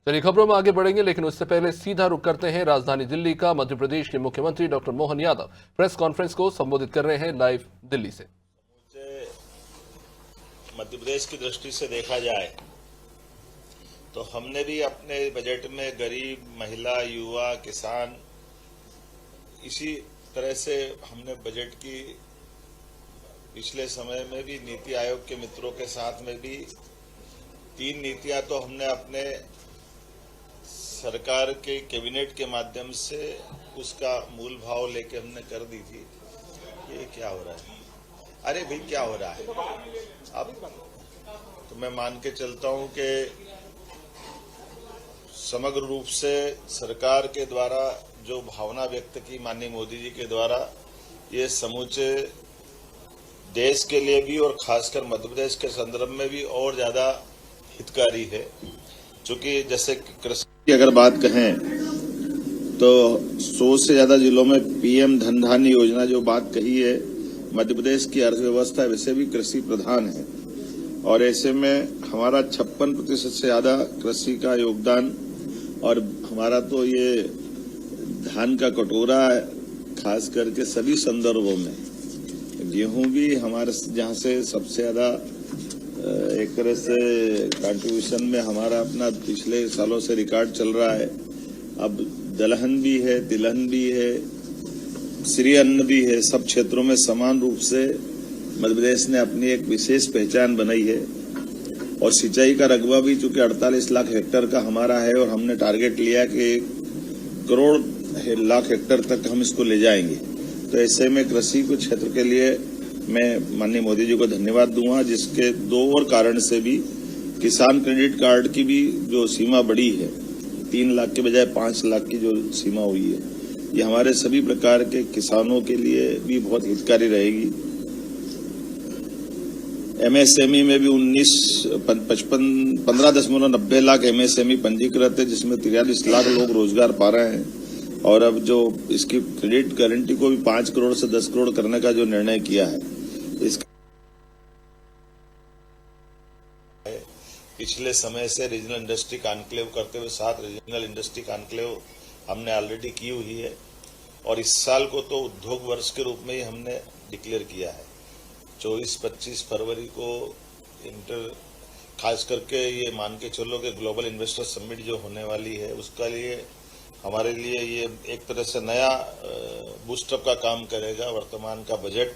चलिए खबरों में आगे बढ़ेंगे, लेकिन उससे पहले सीधा रुख करते हैं राजधानी दिल्ली का। मध्य प्रदेश के मुख्यमंत्री doctor Mohan Yadav press conference को संबोधित कर रहे हैं लाइव दिल्ली से। मध्य प्रदेश की दृष्टि से देखा जाए तो हमने भी अपने बजट में गरीब, महिला, युवा, किसान, इसी तरह से हमने बजट की पिछले समय में भी नीति आयोग के मित्रों के साथ में भी 3 नीतियां तो हमने अपने सरकार के कैबिनेट के माध्यम से उसका मूल भाव लेके हमने कर दी थी। ये क्या हो रहा है? अरे भाई क्या हो रहा है? अब तो मैं मान के चलता हूं कि समग्र रूप से सरकार के द्वारा जो भावना व्यक्त की माननीय मोदी जी के द्वारा, ये समूचे देश के लिए भी और खासकर मध्य प्रदेश के संदर्भ में भी और ज्यादा हितकारी है। क्योंकि जैसे कृषि की अगर बात कहें तो 100 से ज्यादा जिलों में पीएम धन धान्य योजना जो बात कही है, मध्य प्रदेश की अर्थव्यवस्था वैसे भी कृषि प्रधान है और ऐसे में हमारा 56% से ज्यादा कृषि का योगदान, और हमारा तो ये धान का कटोरा खास करके सभी संदर्भों में, गेहूं भी हमारे जहां से सबसे ज्यादा एक तरह से कंट्रीब्यूशन में हमारा अपना पिछले सालों से रिकॉर्ड चल रहा है। अब दलहन भी है, तिलहन भी है, श्री अन्न भी है। सब क्षेत्रों में समान रूप से मध्य प्रदेश ने अपनी एक विशेष पहचान बनाई है और सिंचाई का रकबा भी चूंकि 48 लाख हेक्टेयर का हमारा है और हमने टारगेट लिया कि 1 करोड़ लाख हेक्टेयर तक हम इसको ले जाएंगे। तो ऐसे में कृषि के क्षेत्र के लिए मैं माननीय मोदी जी को धन्यवाद दूंगा, जिसके 2 और कारण से भी किसान क्रेडिट कार्ड की भी जो सीमा बढ़ी है, 3 लाख के बजाय 5 लाख की जो सीमा हुई है, ये हमारे सभी प्रकार के किसानों के लिए भी बहुत हितकारी रहेगी। एमएसएमई में भी 15.90 लाख एमएसएमई पंजीकृत है, जिसमें 43 लाख लोग रोजगार पा रहे हैं। और अब जो इसकी क्रेडिट गारंटी को भी 5 करोड़ से 10 करोड़ करने का जो निर्णय किया है, इसका पिछले समय से रीजनल इंडस्ट्री कॉन्क्लेव करते हुए 7 रीजनल इंडस्ट्री कॉन्क्लेव हमने ऑलरेडी की हुई है और इस साल को तो उद्योग वर्ष के रूप में ही हमने डिक्लेयर किया है। 24-25 फरवरी को खास करके ये मान के चलो कि ग्लोबल इन्वेस्टर समिट जो होने वाली है, उसका लिए हमारे लिए ये एक तरह से नया बूस्टअप का काम करेगा। वर्तमान का बजट,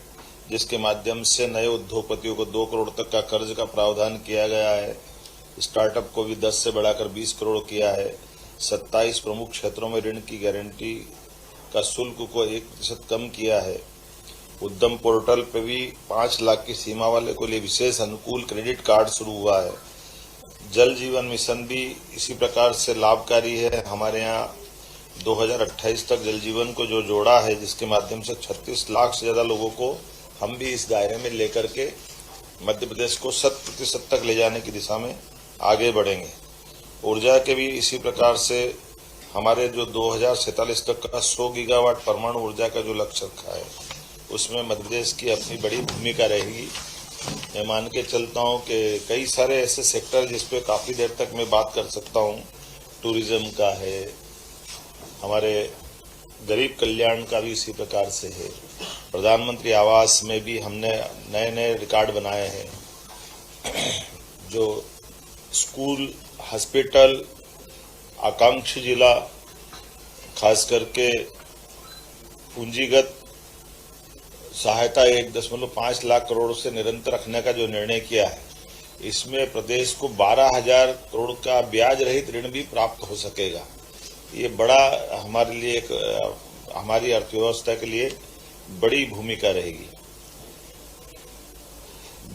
जिसके माध्यम से नए उद्योगपतियों को 2 करोड़ तक का कर्ज का प्रावधान किया गया है, स्टार्टअप को भी 10 से बढ़ाकर 20 करोड़ किया है, 27 प्रमुख क्षेत्रों में ऋण की गारंटी का शुल्क को 1% कम किया है, उद्यम पोर्टल पे भी 5 लाख की सीमा वाले को लिए विशेष अनुकूल क्रेडिट कार्ड शुरू हुआ है। जल जीवन मिशन भी इसी प्रकार से लाभकारी है। हमारे यहाँ 2028 तक जल जीवन को जो जोड़ा है, जिसके माध्यम से 36 लाख से ज्यादा लोगों को हम भी इस दायरे में लेकर के मध्य प्रदेश को 100% तक ले जाने की दिशा में आगे बढ़ेंगे। ऊर्जा के भी इसी प्रकार से हमारे जो 2047 तक का 100 गीगावाट परमाणु ऊर्जा का जो लक्ष्य रखा है, उसमें मध्य प्रदेश की अपनी बड़ी भूमिका रहेगी। मैं मान के चलता हूं कि कई सारे ऐसे सेक्टर जिस पे काफी देर तक मैं बात कर सकता हूं। टूरिज्म का है, हमारे गरीब कल्याण का भी इसी प्रकार से है। प्रधानमंत्री आवास में भी हमने नए नए रिकॉर्ड बनाए हैं। जो स्कूल, हॉस्पिटल, आकांक्षी जिला, खास करके पूंजीगत सहायता 1.5 लाख करोड़ से निरंतर रखने का जो निर्णय किया है, इसमें प्रदेश को 12,000 करोड़ का ब्याज रहित ऋण भी प्राप्त हो सकेगा। ये बड़ा हमारे लिए हमारी अर्थव्यवस्था के लिए बड़ी भूमिका रहेगी।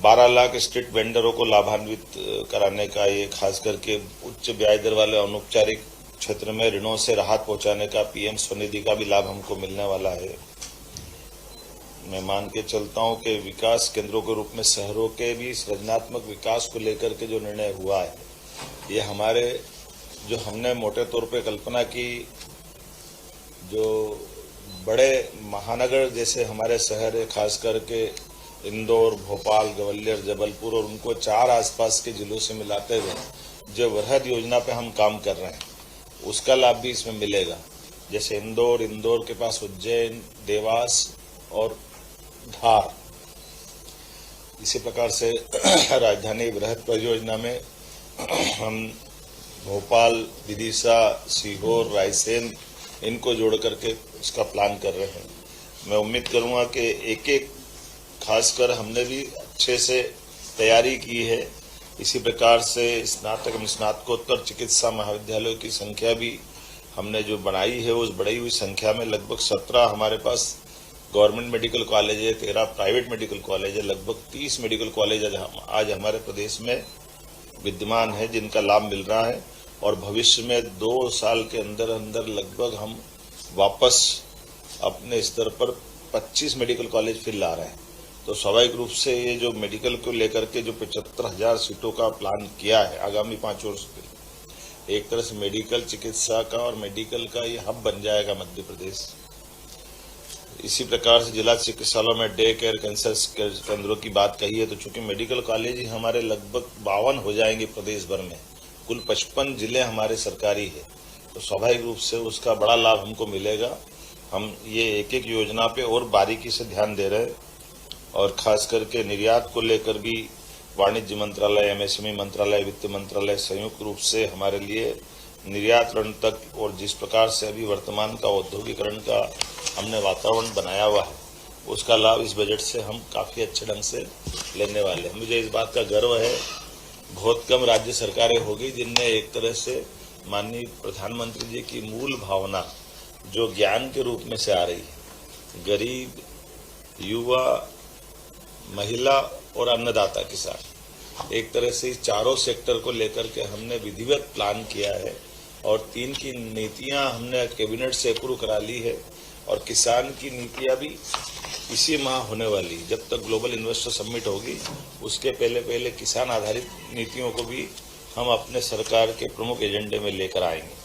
12 लाख स्ट्रीट वेंडरों को लाभान्वित कराने का, ये खास करके उच्च ब्याज दर वाले अनौपचारिक क्षेत्र में ऋणों से राहत पहुंचाने का पीएम स्वनिधि का भी लाभ हमको मिलने वाला है। मैं मान के चलता हूं कि विकास केंद्रों के रूप में शहरों के भी सृजनात्मक विकास को लेकर के जो निर्णय हुआ है, ये हमारे जो हमने मोटे तौर पे कल्पना की, जो बड़े महानगर जैसे हमारे शहर है, खास करके इंदौर, भोपाल, ग्वालियर, जबलपुर और उनको 4 आसपास के जिलों से मिलाते हुए जो वृहद योजना पे हम काम कर रहे हैं उसका लाभ भी इसमें मिलेगा। जैसे इंदौर के पास उज्जैन, देवास और धार। इसी प्रकार से राजधानी वृहद परियोजना में हम भोपाल, विदिशा, सीहोर, रायसेन इनको जोड़ करके इसका प्लान कर रहे हैं। मैं उम्मीद करूंगा कि एक खासकर हमने भी अच्छे से तैयारी की है। इसी प्रकार से स्नातकोत्तर चिकित्सा महाविद्यालयों की संख्या भी हमने जो बढ़ाई है उस बढ़ी हुई संख्या में लगभग 17 हमारे पास गवर्नमेंट मेडिकल कॉलेज है, 13 प्राइवेट मेडिकल कॉलेज है, लगभग 30 मेडिकल कॉलेज आज हमारे प्रदेश में विद्यमान है जिनका लाभ मिल रहा है। और भविष्य में 2 साल के अंदर लगभग हम वापस अपने स्तर पर 25 मेडिकल कॉलेज फिर ला रहे हैं। तो स्वाभाविक रूप से ये जो मेडिकल को लेकर के जो 75,000 सीटों का प्लान किया है आगामी 5 वर्ष के लिए, एक तरह से मेडिकल चिकित्सा का और मेडिकल का ये हब बन जाएगा मध्य प्रदेश। इसी प्रकार से जिला चिकित्सालयों में डे केयर, कैंसर केंद्रों की बात कही है तो चूंकि मेडिकल कॉलेज ही हमारे लगभग 52 हो जाएंगे प्रदेश भर में, कुल 55 जिले हमारे सरकारी है, तो स्वाभाविक रूप से उसका बड़ा लाभ हमको मिलेगा। हम ये एक योजना पे और बारीकी से ध्यान दे रहे हैं और खास करके निर्यात को लेकर भी वाणिज्य मंत्रालय, एमएसएमई मंत्रालय, वित्त मंत्रालय संयुक्त रूप से हमारे लिए निर्यात ऋण तक और जिस प्रकार से अभी वर्तमान का औद्योगिकरण का हमने वातावरण बनाया हुआ है उसका लाभ इस बजट से हम काफी अच्छे ढंग से लेने वाले हैं। मुझे इस बात का गर्व है, बहुत कम राज्य सरकारें होगी जिनने एक तरह से माननीय प्रधानमंत्री जी की मूल भावना जो ज्ञान के रूप में से आ रही है, गरीब, युवा, महिला और अन्नदाता किसान, एक तरह से इस चारों सेक्टर को लेकर के हमने विधिवत प्लान किया है और 3 की नीतियां हमने कैबिनेट से अप्रूव करा ली है और किसान की नीतियां भी इसी माह होने वाली। जब तक ग्लोबल इन्वेस्टर समिट होगी उसके पहले किसान आधारित नीतियों को भी हम अपने सरकार के प्रमुख एजेंडे में लेकर आएंगे।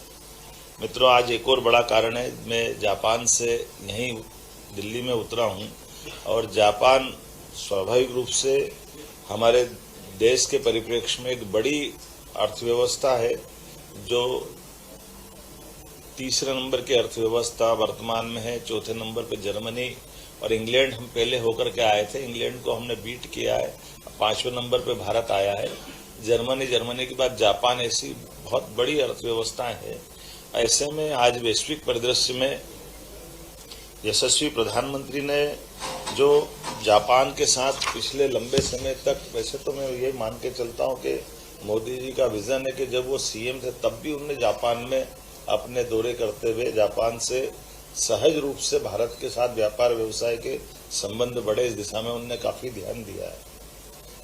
मित्रों, आज एक और बड़ा कारण है, मैं जापान से यहीं दिल्ली में उतरा हूं और जापान स्वाभाविक रूप से हमारे देश के परिप्रेक्ष्य में एक बड़ी अर्थव्यवस्था है जो 3रे नंबर की अर्थव्यवस्था वर्तमान में है। 4थे नंबर पे जर्मनी और इंग्लैंड हम पहले होकर के आए थे, इंग्लैंड को हमने बीट किया है। 5वें नंबर पे भारत आया है, जर्मनी के बाद जापान, ऐसी बहुत बड़ी अर्थव्यवस्थाएं हैं। ऐसे में आज वैश्विक परिदृश्य में यशस्वी प्रधानमंत्री ने जो जापान के साथ पिछले लंबे समय तक, वैसे तो मैं ये मान के चलता हूं कि मोदी जी का विजन है कि जब वो सीएम थे तब भी उन्होंने जापान में अपने दौरे करते हुए जापान से सहज रूप से भारत के साथ व्यापार व्यवसाय के संबंध बढ़े, इस दिशा में उन्होंने काफी ध्यान दिया है।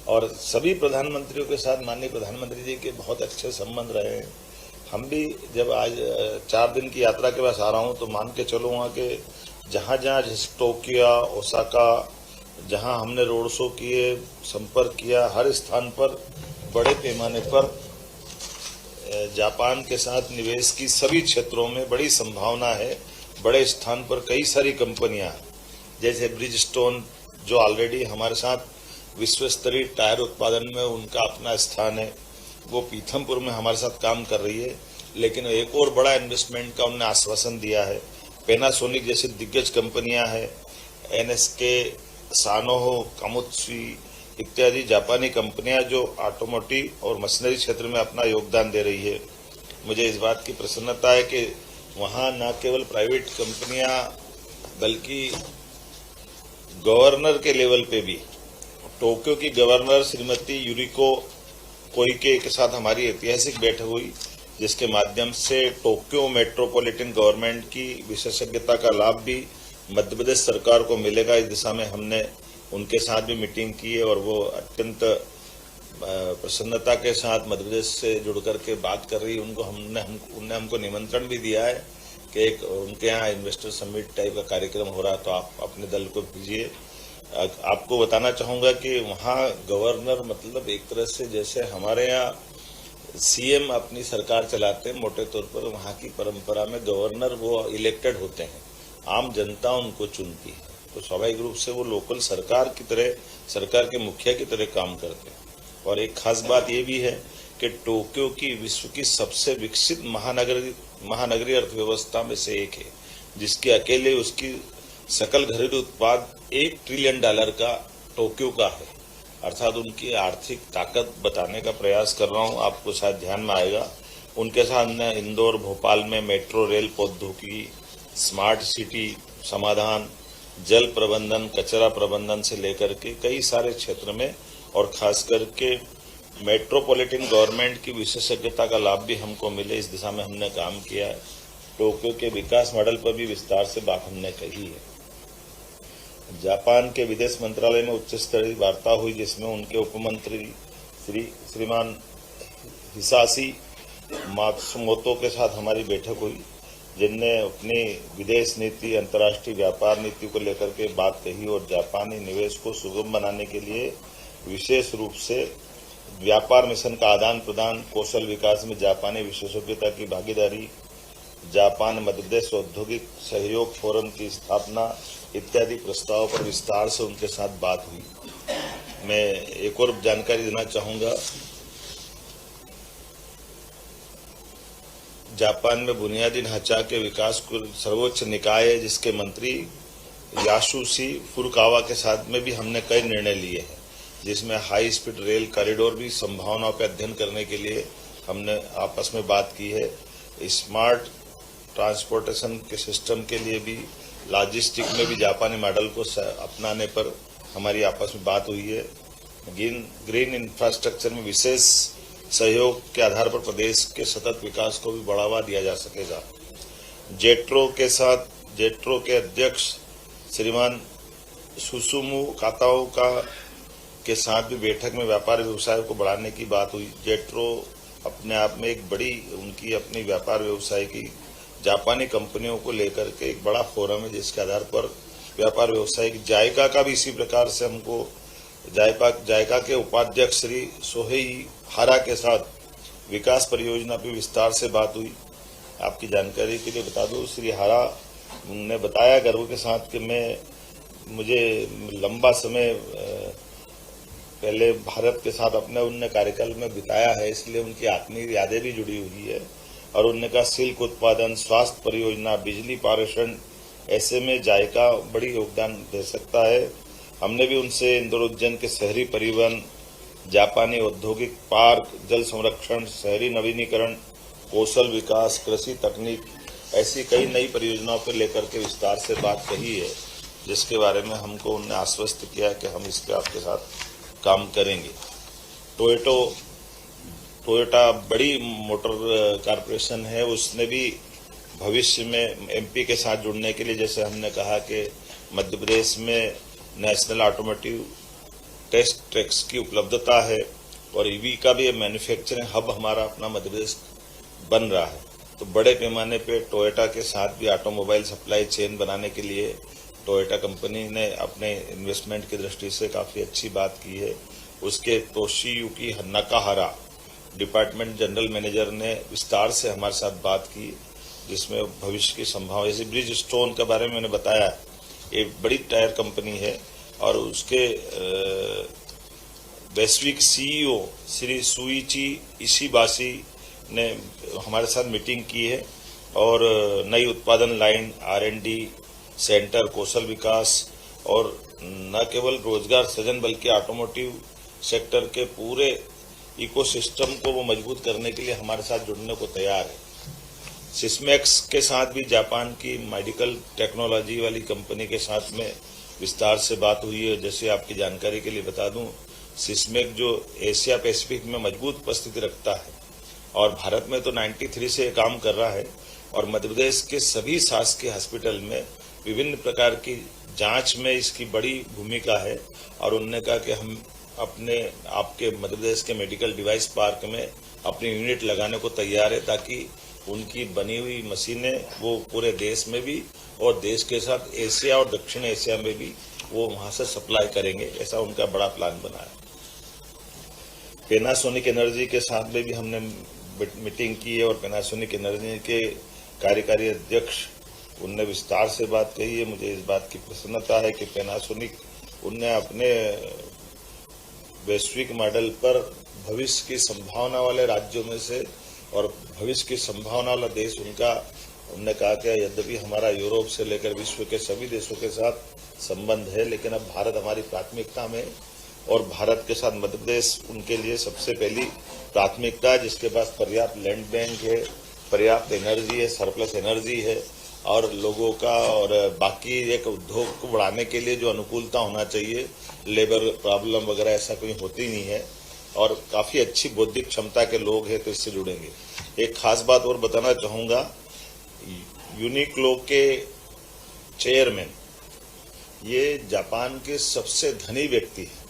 और सभी प्रधानमंत्रियों के साथ माननीय प्रधानमंत्री जी के बहुत अच्छे संबंध रहे हैं। हम भी जब आज 4 दिन की यात्रा के पास आ रहा हूं तो मान के चलूंगा कि जहां जैसे टोक्यो, ओसाका, जहां हमने रोड शो किए, संपर्क किया, हर स्थान पर बड़े पैमाने पर जापान के साथ निवेश की सभी क्षेत्रों में बड़ी संभावना है। बड़े स्थान पर कई सारी कंपनियां जैसे ब्रिजस्टोन जो ऑलरेडी हमारे साथ विश्व स्तरीय टायर उत्पादन में उनका अपना स्थान है, वो पीथमपुर में हमारे साथ काम कर रही है, लेकिन एक और बड़ा इन्वेस्टमेंट का उन्होंने आश्वासन दिया है। पैनासोनिक जैसी दिग्गज कंपनियां हैं, एनएसके, सानोहो, कामुत्सुई इत्यादि जापानी कंपनियां जो ऑटोमोटिव और मशीनरी क्षेत्र में अपना योगदान दे रही है। मुझे इस बात की प्रसन्नता है कि वहां न केवल प्राइवेट कंपनियां बल्कि गवर्नर के लेवल पे भी, टोक्यो की गवर्नर श्रीमती यूरिको कोइके के साथ हमारी ऐतिहासिक बैठक हुई, जिसके माध्यम से टोक्यो मेट्रोपॉलिटन गवर्नमेंट की विशेषज्ञता का लाभ भी मध्य प्रदेश सरकार को मिलेगा। इस दिशा में हमने उनके साथ भी मीटिंग की है और वो अत्यंत प्रसन्नता के साथ मध्य प्रदेश से जुड़ करके बात कर रही है। उनने हमको निमंत्रण भी दिया है कि एक उनके यहाँ इन्वेस्टर समिट टाइप का कार्यक्रम हो रहा है, तो आप अपने दल को भेजिए। आपको बताना चाहूंगा कि वहाँ गवर्नर मतलब एक तरह से जैसे हमारे यहाँ सीएम अपनी सरकार चलाते हैं, मोटे तौर पर वहाँ की परंपरा में गवर्नर वो इलेक्टेड होते हैं, आम जनता उनको चुनती है, तो स्वाभाविक रूप से वो लोकल सरकार की तरह, सरकार के मुखिया की तरह काम करते हैं। और एक खास बात ये भी है कि टोक्यो की विश्व की सबसे विकसित महानगरीय अर्थव्यवस्था में से एक है, जिसके अकेले उसकी सकल घरेलू उत्पाद $1 ट्रिलियन का टोक्यो का है। अर्थात उनकी आर्थिक ताकत बताने का प्रयास कर रहा हूं, आपको शायद ध्यान में आएगा। उनके साथ हमने इंदौर, भोपाल में मेट्रो रेल प्रौद्योगिकी, स्मार्ट सिटी समाधान, जल प्रबंधन, कचरा प्रबंधन से लेकर के कई सारे क्षेत्र में और खास करके मेट्रोपॉलिटन गवर्नमेंट की विशेषज्ञता का लाभ भी हमको मिले, इस दिशा में हमने काम किया है। टोक्यो के विकास मॉडल पर भी विस्तार से बात हमने कही है। जापान के विदेश मंत्रालय में उच्च स्तरीय वार्ता हुई, जिसमें उनके उपमंत्री श्रीमान हिसाशी मात्सुमोतो के साथ हमारी बैठक हुई, जिनने अपनी विदेश नीति, अंतर्राष्ट्रीय व्यापार नीति को लेकर के बात कही और जापानी निवेश को सुगम बनाने के लिए विशेष रूप से व्यापार मिशन का आदान प्रदान, कौशल विकास में जापानी विशेषज्ञता की भागीदारी, जापान मध्य प्रदेश औद्योगिक सहयोग फोरम की स्थापना इत्यादि प्रस्तावों पर विस्तार से उनके साथ बात हुई। मैं एक और जानकारी देना चाहूंगा। जापान में बुनियादी ढांचा के विकास को सर्वोच्च निकाय है, जिसके मंत्री यासुशी फुरुकावा के साथ में भी हमने कई निर्णय लिए हैं, जिसमें हाई स्पीड रेल कॉरिडोर भी संभावनाओं पर अध्ययन करने के लिए हमने आपस में बात की है। स्मार्ट ट्रांसपोर्टेशन के सिस्टम के लिए भी, लॉजिस्टिक में भी जापानी मॉडल को अपनाने पर हमारी आपस में बात हुई है। ग्रीन इंफ्रास्ट्रक्चर में विशेष सहयोग के आधार पर प्रदेश के सतत विकास को भी बढ़ावा दिया जा सकेगा। जेट्रो के अध्यक्ष श्रीमान सुसुमु काताओका के साथ भी बैठक में व्यापार व्यवसाय को बढ़ाने की बात हुई। जेट्रो अपने आप में एक बड़ी उनकी अपनी व्यापार व्यवसाय की जापानी कंपनियों को लेकर के एक बड़ा फोरम है, जिसके आधार पर व्यापार व्यवसाय की जायका का भी इसी प्रकार से हमको जायका के उपाध्यक्ष श्री सोहेई हारा के साथ विकास परियोजना पर विस्तार से बात हुई। आपकी जानकारी के लिए बता दूं, श्री हारा ने बताया गर्व के साथ कि मुझे लंबा समय पहले भारत के साथ अपने उनने कार्यकाल में बिताया है, इसलिए उनकी आत्मीय यादें भी जुड़ी हुई है। और उनने कहा सिल्क उत्पादन, स्वास्थ्य परियोजना, बिजली पारेषण, ऐसे में जायका बड़ी योगदान दे सकता है। हमने भी उनसे इंदौर उज्जैन के शहरी परिवहन, जापानी औद्योगिक पार्क, जल संरक्षण, शहरी नवीनीकरण, कौशल विकास, कृषि तकनीक, ऐसी कई नई परियोजनाओं पर लेकर के विस्तार से बात कही है, जिसके बारे में हमको उन्होंने आश्वस्त किया कि हम इस पर आपके साथ काम करेंगे। टोयोटा बड़ी मोटर कारपोरेशन है, उसने भी भविष्य में एमपी के साथ जुड़ने के लिए, जैसे हमने कहा कि मध्य प्रदेश में नेशनल ऑटोमोटिव टेस्ट ट्रैक्स की उपलब्धता है और ईवी का भी मैन्युफैक्चरिंग हब हमारा अपना मध्य प्रदेश बन रहा है, तो बड़े पैमाने पे टोयोटा के साथ भी ऑटोमोबाइल सप्लाई चेन बनाने के लिए टोयोटा कंपनी ने अपने इन्वेस्टमेंट की दृष्टि से काफी अच्छी बात की है। उसके तोशियुकी नकाहारा डिपार्टमेंट जनरल मैनेजर ने विस्तार से हमारे साथ बात की, जिसमें भविष्य की संभावना, जैसे ब्रिज स्टोन के बारे में मैंने बताया, एक बड़ी टायर कंपनी है और उसके वैश्विक सीईओ श्री सुइची इशिबाशी ने हमारे साथ मीटिंग की है और नई उत्पादन लाइन, R&D सेंटर, कौशल विकास और न केवल रोजगार सृजन बल्कि ऑटोमोटिव सेक्टर के पूरे इकोसिस्टम को वो मजबूत करने के लिए हमारे साथ जुड़ने को तैयार है। सिस्मेक्स के साथ भी जापान की मेडिकल टेक्नोलॉजी वाली कंपनी के साथ में विस्तार से बात हुई है। जैसे आपकी जानकारी के लिए बता दूं, सिस्मेक जो एशिया पैसिफिक में मजबूत उपस्थिति रखता है और भारत में तो 93 से काम कर रहा है और मध्य प्रदेश के सभी शासकीय हॉस्पिटल में विभिन्न प्रकार की जांच में इसकी बड़ी भूमिका है। और उन्होंने कहा कि हम अपने आपके मध्य प्रदेश के मेडिकल डिवाइस पार्क में अपनी यूनिट लगाने को तैयार है, ताकि उनकी बनी हुई मशीनें वो पूरे देश में भी और देश के साथ एशिया और दक्षिण एशिया में भी वो वहां से सप्लाई करेंगे, ऐसा उनका बड़ा प्लान बना है। पैनासोनिक एनर्जी के साथ में भी हमने मीटिंग की है और पैनासोनिक एनर्जी के कार्यकारी अध्यक्ष उनने विस्तार से बात कही है। मुझे इस बात की प्रसन्नता है कि पैनासोनिक उनने अपने वैश्विक मॉडल पर भविष्य की संभावना वाले राज्यों में से और भविष्य की संभावना वाला देश उनका उन्होंने कहा कि यद्यपि हमारा यूरोप से लेकर विश्व के सभी देशों के साथ संबंध है, लेकिन अब भारत हमारी प्राथमिकता में और भारत के साथ मध्य प्रदेश उनके लिए सबसे पहली प्राथमिकता है, जिसके पास पर्याप्त लैंड बैंक है, पर्याप्त एनर्जी है, सरप्लस एनर्जी है और लोगों का और बाकी एक उद्योग को बढ़ाने के लिए जो अनुकूलता होना चाहिए, लेबर प्रॉब्लम वगैरह ऐसा कोई होती नहीं है और काफी अच्छी बौद्धिक क्षमता के लोग हैं, तो इससे जुड़ेंगे। एक खास बात और बताना चाहूंगा, यूनिक्लो के चेयरमैन ये जापान के सबसे धनी व्यक्ति है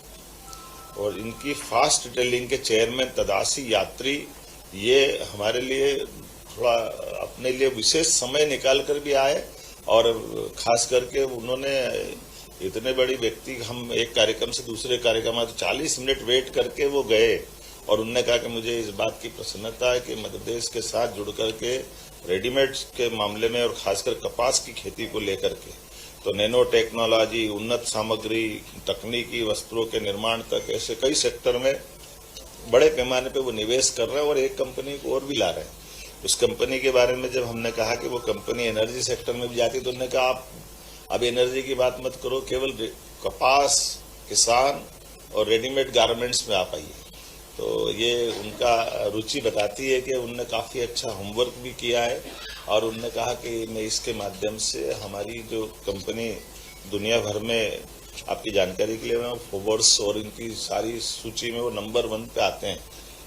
और इनकी फास्ट रिटेलिंग के चेयरमैन तदाशी यात्री ये हमारे लिए थोड़ा अपने लिए विशेष समय निकाल कर भी आए और खास करके उन्होंने इतने बड़ी व्यक्ति, हम एक कार्यक्रम से दूसरे कार्यक्रम में 40 मिनट वेट करके वो गए और उन्होंने कहा कि मुझे इस बात की प्रसन्नता है कि मध्य प्रदेश के साथ जुड़ करके रेडीमेड के मामले में और खासकर कपास की खेती को लेकर के तो नैनो टेक्नोलॉजी, उन्नत सामग्री, तकनीकी वस्त्रों के निर्माण तक ऐसे कई सेक्टर में बड़े पैमाने पे वो निवेश कर रहे हैं और एक कंपनी को और भी ला रहे हैं। उस कंपनी के बारे में जब हमने कहा कि वो कंपनी एनर्जी सेक्टर में भी जाती तो उन्होंने कहा आप अब एनर्जी की बात मत करो, केवल कपास, किसान और रेडीमेड गारमेंट्स में आप आइए। तो ये उनका रुचि बताती है कि उन्होंने काफी अच्छा होमवर्क भी किया है और उन्होंने कहा कि मैं इसके माध्यम से हमारी जो कंपनी दुनिया भर में, आपकी जानकारी के लिए फोर्ब्स और इनकी सारी सूची में वो नंबर 1 पे आते हैं,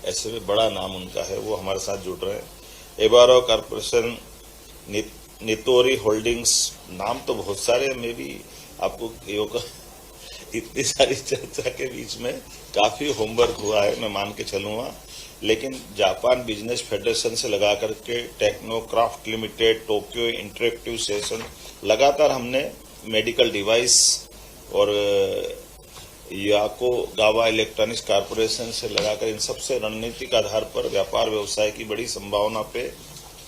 ऐसे में बड़ा नाम उनका है, वो हमारे साथ जुड़ रहे हैं। एबारो कॉर्पोरेशन, नितोरी होल्डिंग्स, नाम तो बहुत सारे, मैं भी आपको इतनी सारी चर्चा के बीच में काफी होमवर्क हुआ है, मैं मान के चलूंगा। लेकिन जापान बिजनेस फेडरेशन से लगा करके Technocraft limited, Tokyo interactive session, लगातार हमने मेडिकल डिवाइस और याकोगावा इलेक्ट्रॉनिक्स कॉर्पोरेशन से लगाकर इन सबसे रणनीतिक आधार पर व्यापार व्यवसाय की बड़ी संभावना पे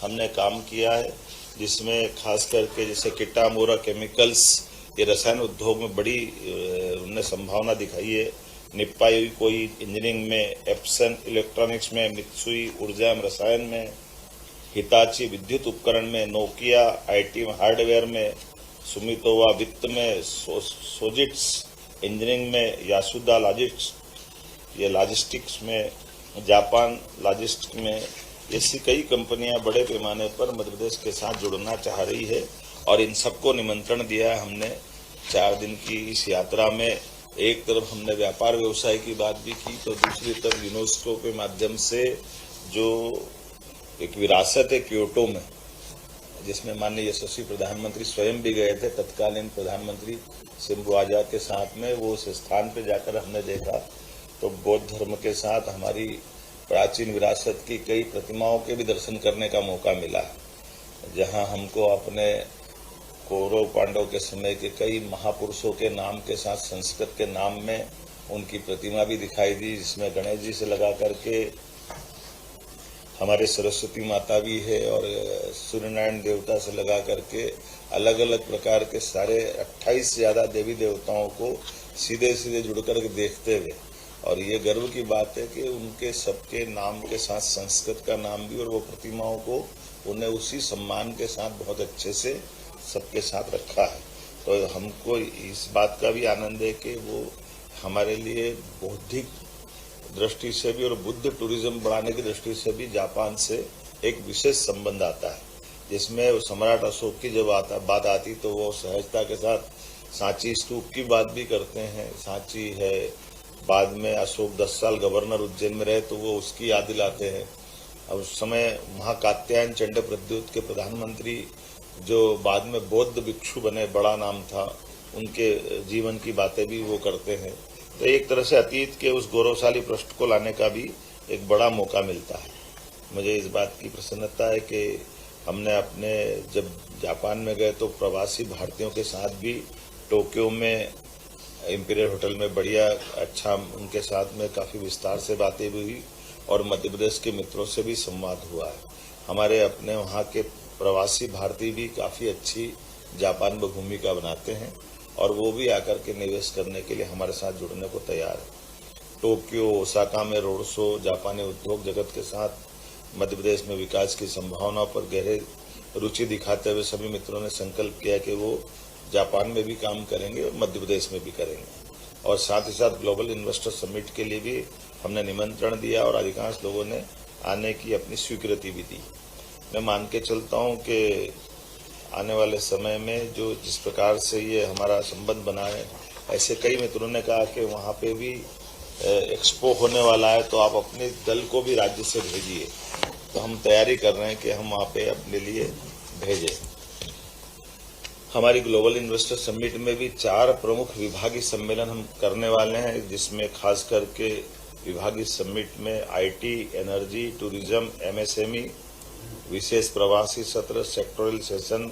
हमने काम किया है, जिसमें खास करके जैसे किटामुरा केमिकल्स, ये रसायन उद्योग में बड़ी उन्होंने संभावना दिखाई है। निप्पाई कोई इंजीनियरिंग में, एप्सन इलेक्ट्रॉनिक्स में, मित्सुई ऊर्जा में, रसायन में, हिताची विद्युत उपकरण में, नोकिया आईटी हार्डवेयर में, सुमितोवा वित्त में, सोजिट्स इंजीनियरिंग में, यासुदा लॉजिस्टिक्स में, जापान लॉजिस्टिक्स में, ऐसी कई कंपनियां बड़े पैमाने पर मध्य प्रदेश के साथ जुड़ना चाह रही है और इन सबको निमंत्रण दिया है हमने 4 दिन की इस यात्रा में। एक तरफ हमने व्यापार व्यवसाय की बात भी की तो दूसरी तरफ यूनेस्को के माध्यम से जो एक विरासत है क्योटो में, जिसमें माननीय यशस्वी प्रधानमंत्री स्वयं भी गए थे, तत्कालीन प्रधानमंत्री शिंबो आजाद के साथ में, वो उस स्थान पे जाकर हमने देखा तो बौद्ध धर्म के साथ हमारी प्राचीन विरासत की कई प्रतिमाओं के भी दर्शन करने का मौका मिला, जहां हमको अपने कौरव पांडव के समय के कई महापुरुषों के नाम के साथ संस्कृत के नाम में उनकी प्रतिमा भी दिखाई दी, जिसमें गणेश जी से लगा करके हमारे सरस्वती माता भी है और सूर्यनारायण देवता से लगा करके अलग अलग प्रकार के सारे 28 से ज्यादा देवी देवताओं को सीधे सीधे जुड़कर के देखते हुए, और ये गर्व की बात है कि उनके सबके नाम के साथ संस्कृत का नाम भी और वो प्रतिमाओं को उन्हें उसी सम्मान के साथ बहुत अच्छे से सबके साथ रखा है। तो हमको इस बात का भी आनंद है कि वो हमारे लिए बौद्धिक दृष्टि से भी और बुद्ध टूरिज्म बढ़ाने की दृष्टि से भी जापान से एक विशेष संबंध आता है, जिसमें सम्राट अशोक की जब बात आती तो वो सहजता के साथ सांची स्तूप की बात भी करते हैं। सांची है, बाद में अशोक 10 साल गवर्नर उज्जैन में रहे तो वो उसकी याद दिलाते हैं। अब उस समय महाकात्यायन चंड प्रद्युत के प्रधानमंत्री जो बाद में बौद्ध भिक्षु बने, बड़ा नाम था, उनके जीवन की बातें भी वो करते हैं। तो एक तरह से अतीत के उस गौरवशाली पृष्ठ को लाने का भी एक बड़ा मौका मिलता है। मुझे इस बात की प्रसन्नता है कि हमने अपने जब जापान में गए तो प्रवासी भारतीयों के साथ भी टोक्यो में इंपीरियल होटल में बढ़िया अच्छा उनके साथ में काफ़ी विस्तार से बातें भी हुई और मध्य प्रदेश के मित्रों से भी संवाद हुआ है। हमारे अपने वहाँ के प्रवासी भारतीय भी काफ़ी अच्छी जापान में भूमिका बनाते हैं और वो भी आकर के निवेश करने के लिए हमारे साथ जुड़ने को तैयार है। टोक्यो, ओसाका में रोड शो, जापानी उद्योग जगत के साथ मध्य प्रदेश में विकास की संभावनाओं पर गहरे रुचि दिखाते हुए सभी मित्रों ने संकल्प किया कि वो जापान में भी काम करेंगे और मध्य प्रदेश में भी करेंगे। और साथ ही साथ ग्लोबल इन्वेस्टर समिट के लिए भी हमने निमंत्रण दिया और अधिकांश लोगों ने आने की अपनी स्वीकृति भी दी। मैं मान के चलता हूं कि आने वाले समय में जो जिस प्रकार से ये हमारा संबंध बना है, ऐसे कई मित्रों ने कहा कि वहां पे भी एक्सपो होने वाला है तो आप अपने दल को भी राज्य से भेजिए। तो हम तैयारी कर रहे हैं कि हम वहां पे अपने लिए भेजें। हमारी ग्लोबल इन्वेस्टर समिट में भी 4 प्रमुख विभागीय सम्मेलन हम करने वाले हैं, जिसमें खास करके विभागीय समिट में आईटी, एनर्जी, टूरिज्म, एमएसएमई, विशेष प्रवासी सत्र, sectoral session,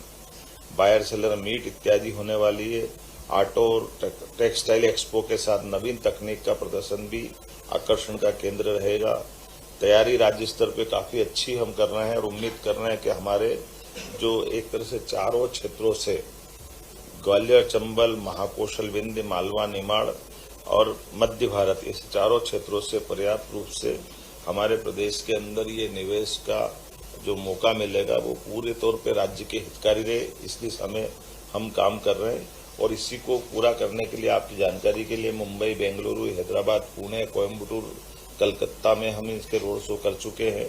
buyer seller meet इत्यादि होने वाली है। ऑटो और टेक्सटाइल एक्सपो के साथ नवीन तकनीक का प्रदर्शन भी आकर्षण का केंद्र रहेगा। तैयारी राज्य स्तर पे काफी अच्छी हम कर रहे हैं और उम्मीद कर रहे हैं कि हमारे जो एक तरह से चारों क्षेत्रों से ग्वालियर, चंबल, महाकौशल, विंध्य, मालवा, निमाड़ और मध्य भारत, इस चारों क्षेत्रों से पर्याप्त रूप से हमारे प्रदेश के अंदर ये निवेश का जो मौका मिलेगा वो पूरे तौर पे राज्य के हितकारी रहे, इस दिशा में हम काम कर रहे हैं। और इसी को पूरा करने के लिए आपकी जानकारी के लिए मुंबई, बेंगलुरु, हैदराबाद, पुणे, कोयम्बटूर, कलकत्ता में हम इसके रोड शो कर चुके हैं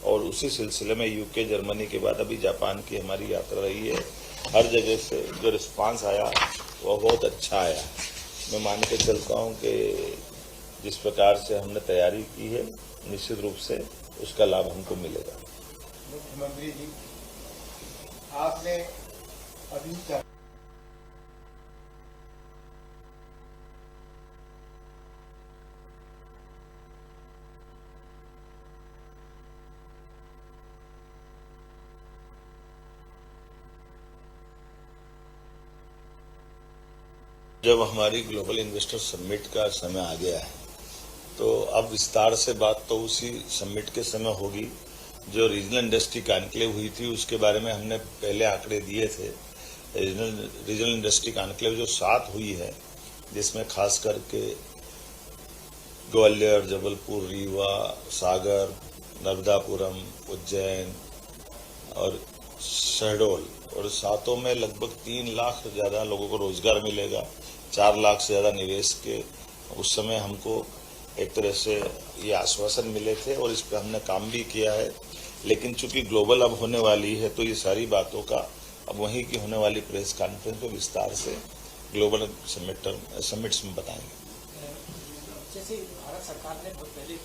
और उसी सिलसिले में यूके, जर्मनी के बाद अभी जापान की हमारी यात्रा रही है। हर जगह से जो रिस्पांस आया वो बहुत अच्छा आया। मैं मान के चलता हूं कि जिस प्रकार से हमने तैयारी की है निश्चित रूप से उसका लाभ हमको मिलेगा। मुख्यमंत्री जी, आपने अभी जब हमारी ग्लोबल इन्वेस्टर समिट का समय आ गया है तो अब विस्तार से बात तो उसी समिट के समय होगी। जो रीजनल इंडस्ट्री कॉन्क्लेव हुई थी उसके बारे में हमने पहले आंकड़े दिए थे। रीजनल इंडस्ट्री कॉन्क्लेव जो 7 हुई है, जिसमें खास करके ग्वालियर, जबलपुर, रीवा, सागर, नर्मदापुरम, उज्जैन और शहडोल, और 7 में लगभग 3 लाख से ज्यादा लोगों को रोजगार मिलेगा, 4 लाख से ज्यादा निवेश के उस समय हमको एक तरह से ये आश्वासन मिले थे और इस पर हमने काम भी किया है। लेकिन चूंकि ग्लोबल अब होने वाली है तो ये सारी बातों का अब वहीं की होने वाली प्रेस कॉन्फ्रेंस में विस्तार से ग्लोबल समिट्स में बताएंगे। जैसे भारत सरकार ने बहुत पहले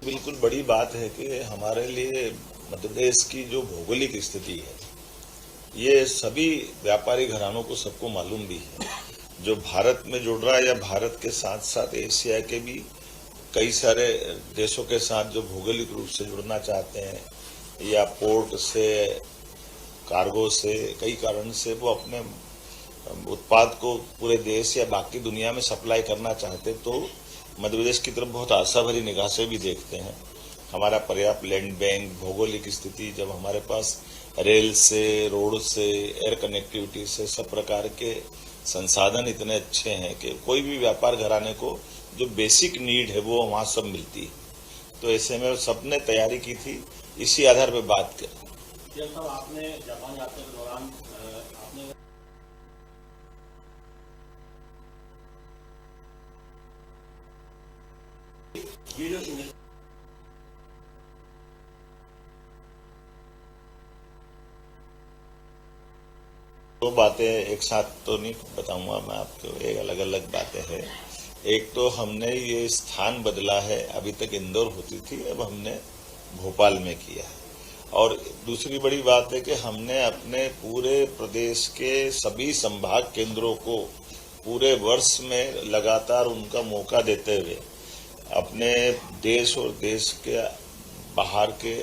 बिल्कुल बड़ी बात है कि हमारे लिए मध्य प्रदेश की जो भौगोलिक स्थिति है, ये सभी व्यापारी घरानों को सबको मालूम भी है। जो भारत में जुड़ रहा है या भारत के साथ साथ एशिया के भी कई सारे देशों के साथ जो भौगोलिक रूप से जुड़ना चाहते हैं या पोर्ट से, कार्गो से, कई कारण से वो अपने उत्पाद को पूरे देश या बाकी दुनिया में सप्लाई करना चाहते, तो मध्य प्रदेश की तरफ बहुत आशा भरी निगाह से भी देखते हैं। हमारा पर्याप्त लैंड बैंक, भौगोलिक स्थिति, जब हमारे पास रेल से, रोड से, एयर कनेक्टिविटी से सब प्रकार के संसाधन इतने अच्छे हैं कि कोई भी व्यापार घराने को जो बेसिक नीड है वो वहां सब मिलती है। तो ऐसे में सबने तैयारी की थी, इसी आधार पर बात करें। जब तक आपने जापान यात्रा के दौरान आपने ये जो दो बातें एक साथ तो नहीं बताऊंगा मैं आपको, एक अलग अलग बातें हैं। एक तो हमने ये स्थान बदला है, अभी तक इंदौर होती थी, अब हमने भोपाल में किया है। और दूसरी बड़ी बात है कि हमने अपने पूरे प्रदेश के सभी संभाग केंद्रों को पूरे वर्ष में लगातार उनका मौका देते हुए अपने देश और देश के बाहर के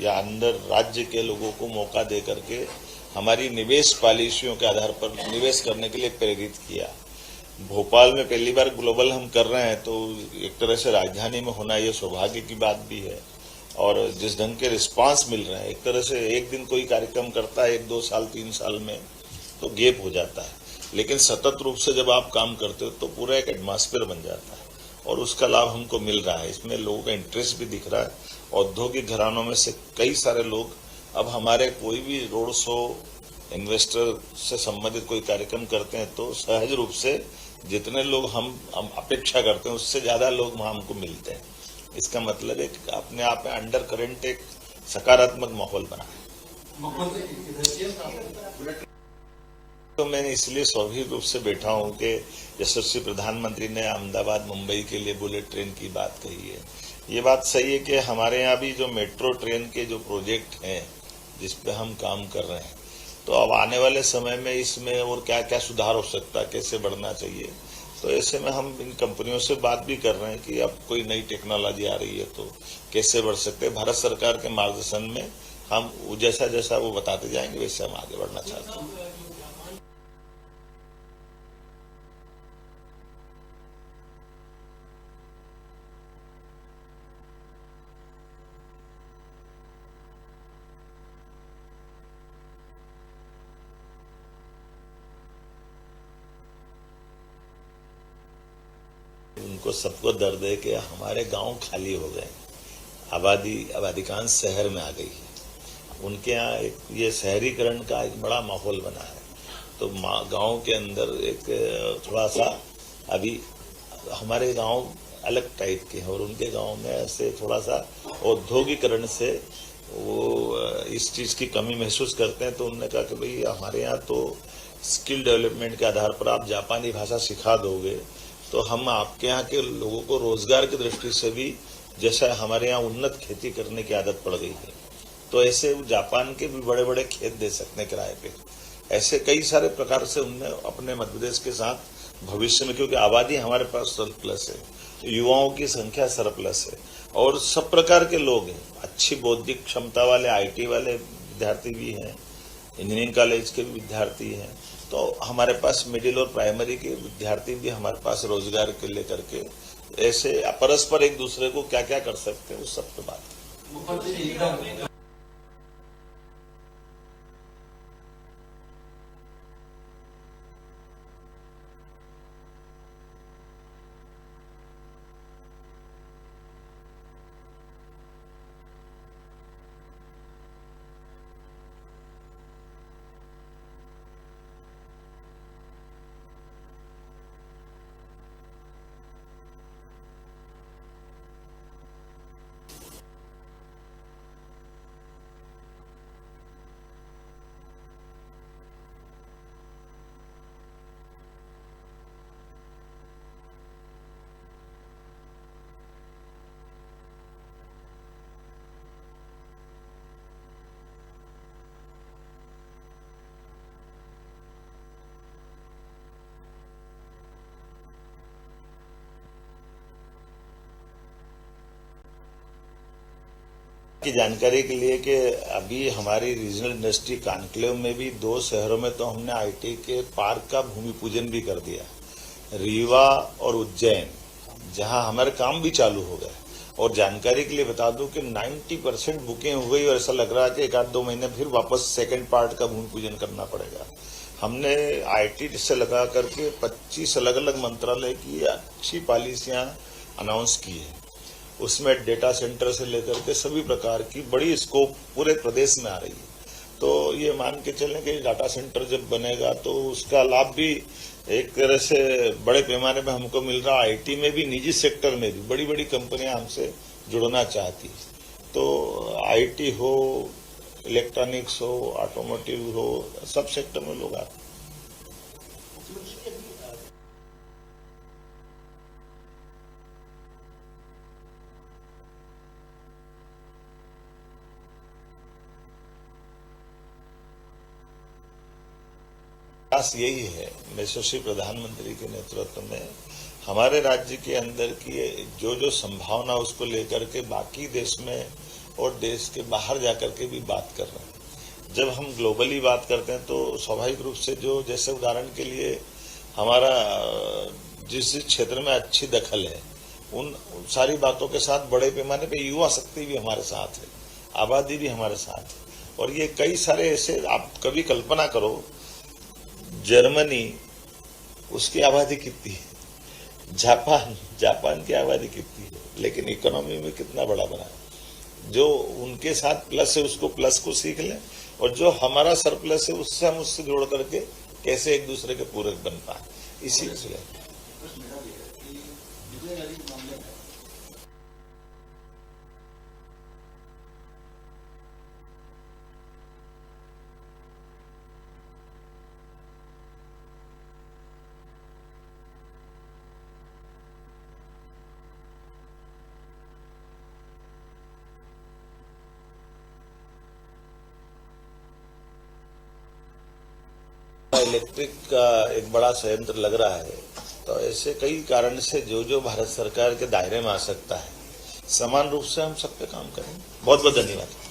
या अंदर राज्य के लोगों को मौका दे करके हमारी निवेश पॉलिसियों के आधार पर निवेश करने के लिए प्रेरित किया। भोपाल में पहली बार ग्लोबल हम कर रहे हैं, तो एक तरह से राजधानी में होना ये सौभाग्य की बात भी है। और जिस ढंग के रिस्पांस मिल रहे हैं, एक तरह से एक दिन कोई कार्यक्रम करता है 1-2 साल 3 साल में तो गैप हो जाता है, लेकिन सतत रूप से जब आप काम करते हो तो पूरा एक एटमॉस्फेयर बन जाता है और उसका लाभ हमको मिल रहा है। इसमें लोगों का इंटरेस्ट भी दिख रहा है। औद्योगिक घरानों में से कई सारे लोग अब हमारे कोई भी रोड शो, इन्वेस्टर से संबंधित कोई कार्यक्रम करते हैं तो सहज रूप से जितने लोग हम अपेक्षा करते हैं उससे ज्यादा लोग वहां हमको मिलते हैं। इसका मतलब है कि अपने आप में अंडर करंट एक सकारात्मक माहौल बना है। तो मैंने इसलिए स्वाभाविक रूप से बैठा हूं कि यशस्वी प्रधानमंत्री ने अहमदाबाद मुंबई के लिए बुलेट ट्रेन की बात कही है। ये बात सही है कि हमारे यहाँ भी जो मेट्रो ट्रेन के जो प्रोजेक्ट हैं जिस पे हम काम कर रहे हैं, तो अब आने वाले समय में इसमें और क्या क्या सुधार हो सकता है, कैसे बढ़ना चाहिए, तो ऐसे में हम इन कंपनियों से बात भी कर रहे हैं कि अब कोई नई टेक्नोलॉजी आ रही है तो कैसे बढ़ सकते हैं। भारत सरकार के मार्गदर्शन में हम जैसा जैसा वो बताते जाएंगे वैसे हम आगे बढ़ना चाहते हैं। उनको सबको दर्द है कि हमारे गांव खाली हो गए, आबादिकांश शहर में आ गई है। उनके यहाँ एक ये शहरीकरण का एक बड़ा माहौल बना है, तो गांव के अंदर एक थोड़ा सा अभी हमारे गांव अलग टाइप के हैं और उनके गांव में ऐसे थोड़ा सा औद्योगिकरण से वो इस चीज की कमी महसूस करते हैं। तो उन्होंने कहा कि भाई हमारे यहाँ तो स्किल डेवलपमेंट के आधार पर आप जापानी भाषा सिखा दोगे तो हम आपके यहाँ के लोगों को रोजगार की दृष्टि से भी, जैसा हमारे यहाँ उन्नत खेती करने की आदत पड़ गई है, तो ऐसे जापान के भी बड़े बड़े खेत दे सकते हैं किराए पे। ऐसे कई सारे प्रकार से उनने अपने मध्य प्रदेश के साथ भविष्य में, क्योंकि आबादी हमारे पास सरप्लस है, युवाओं की संख्या सरप्लस है और सब प्रकार के लोग हैं, अच्छी बौद्धिक क्षमता वाले IT वाले विद्यार्थी भी हैं, इंजीनियरिंग कॉलेज के भी विद्यार्थी हैं, तो हमारे पास मिडिल और प्राइमरी के विद्यार्थी भी हमारे पास रोजगार के लेकर के ऐसे परस्पर एक दूसरे को क्या क्या कर सकते हैं उस सब पे बात। की जानकारी के लिए कि अभी हमारी रीजनल इंडस्ट्री कॉन्क्लेव में भी 2 शहरों में तो हमने IT के पार्क का भूमि पूजन भी कर दिया, रीवा और उज्जैन, जहां हमारे काम भी चालू हो गए। और जानकारी के लिए बता दूं कि 90% बुकिंग हो गई और ऐसा लग रहा है कि 1-2 महीने फिर वापस सेकंड पार्ट का भूमि पूजन करना पड़ेगा। हमने IT से लगा करके 25 अलग अलग मंत्रालय की अच्छी पॉलिसियां अनाउंस की है। उसमें डेटा सेंटर से लेकर के सभी प्रकार की बड़ी स्कोप पूरे प्रदेश में आ रही है। तो ये मान के चलें कि डाटा सेंटर जब बनेगा तो उसका लाभ भी एक तरह से बड़े पैमाने पर हमको मिल रहा। IT में भी, निजी सेक्टर में भी बड़ी बड़ी कंपनियां हमसे जुड़ना चाहती, तो IT हो, इलेक्ट्रॉनिक्स हो, ऑटोमोटिव हो, सब सेक्टर में लोग आते हैं। यही है, यशस्वी प्रधानमंत्री के नेतृत्व में हमारे राज्य के अंदर की जो संभावना उसको लेकर के बाकी देश में और देश के बाहर जाकर के भी बात कर रहे हैं। जब हम ग्लोबली बात करते हैं तो स्वाभाविक रूप से जो, जैसे उदाहरण के लिए हमारा जिस क्षेत्र में अच्छी दखल है उन सारी बातों के साथ बड़े पैमाने पे युवा शक्ति भी हमारे साथ है, आबादी भी हमारे साथ है। और ये कई सारे ऐसे, आप कभी कल्पना करो, जर्मनी उसकी आबादी कितनी है, जापान की आबादी कितनी है, लेकिन इकोनॉमी में कितना बड़ा बना है। जो उनके साथ प्लस है उसको प्लस को सीख लें, और जो हमारा सरप्लस है उससे हम उससे जोड़ करके कैसे एक दूसरे के पूरक बन पाए, इसी से इलेक्ट्रिक का एक बड़ा संयंत्र लग रहा है। तो ऐसे कई कारण से जो जो भारत सरकार के दायरे में आ सकता है, समान रूप से हम सब पे काम करेंगे। बहुत बहुत धन्यवाद।